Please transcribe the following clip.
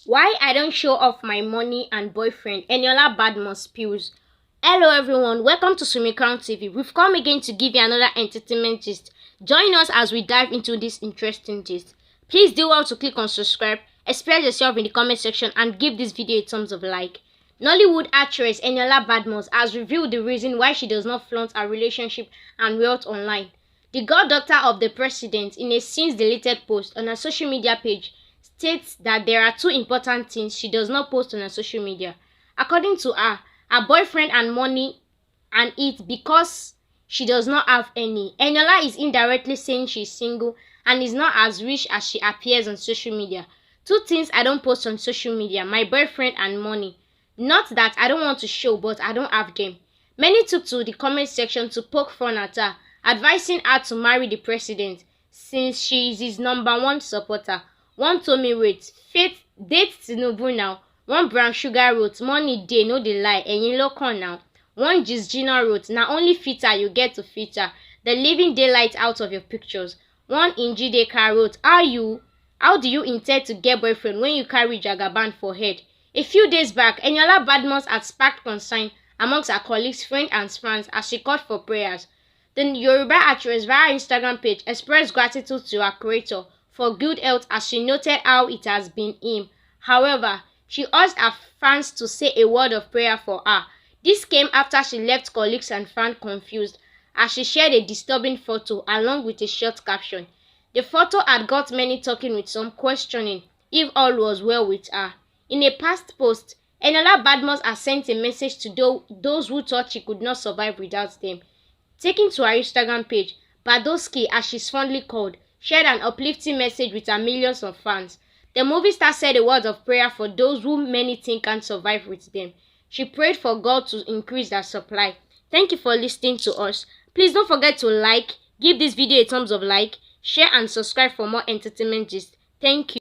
Why I don't show off my money and boyfriend, Eniola Badmus spills. Hello everyone, welcome to Sumi Crown TV. We've come again to give you another entertainment gist. Join us as we dive into this interesting gist. Please do well to click on subscribe, express yourself in the comment section and give this video a thumbs up like. Nollywood actress Eniola Badmus has revealed the reason why she does not flaunt her relationship and wealth online. The goddaughter of the president, in a since deleted post on her social media page, states that there are two important things she does not post on her social media. According to her, her boyfriend and money and it because she does not have any. Eniola is indirectly saying she is single and is not as rich as she appears on social media. Two things I don't post on social media: my boyfriend and money. Not that I don't want to show, but I don't have them. Many took to the comment section to poke fun at her, advising her to marry the president since she is his #1 supporter. One Tommy wrote, "Faith date Tinubu now." One Brown Sugar wrote, "Money dey no dey lie, ẹ̀yin ló kàn now." One Gina wrote, "Na only filter you get to feature, the living daylight out of your pictures." One Njideka wrote, How do you intend to get boyfriend when you carry jagaban for head?" A few days back, Eniola Badmus had sparked concern amongst her colleagues, friends and fans as she called for prayers. The Yoruba actress via her Instagram page expressed gratitude to her creator for good health as she noted how it has been him. However, she urged her fans to say a word of prayer for her. This came after she left colleagues and fans confused as she shared a disturbing photo along with a short caption. The photo had got many talking, with some questioning if all was well with her. In a past post, Eniola Badmus has sent a message to those who thought she could not survive without them. Taking to her Instagram page, Badoski, as she's fondly called, shared an uplifting message with her millions of fans. The movie star said a word of prayer for those who many think can't survive with them. She prayed for God to increase their supply. Thank you for listening to us. Please don't forget to give this video a thumbs up, share and subscribe for more entertainment gist. Thank you.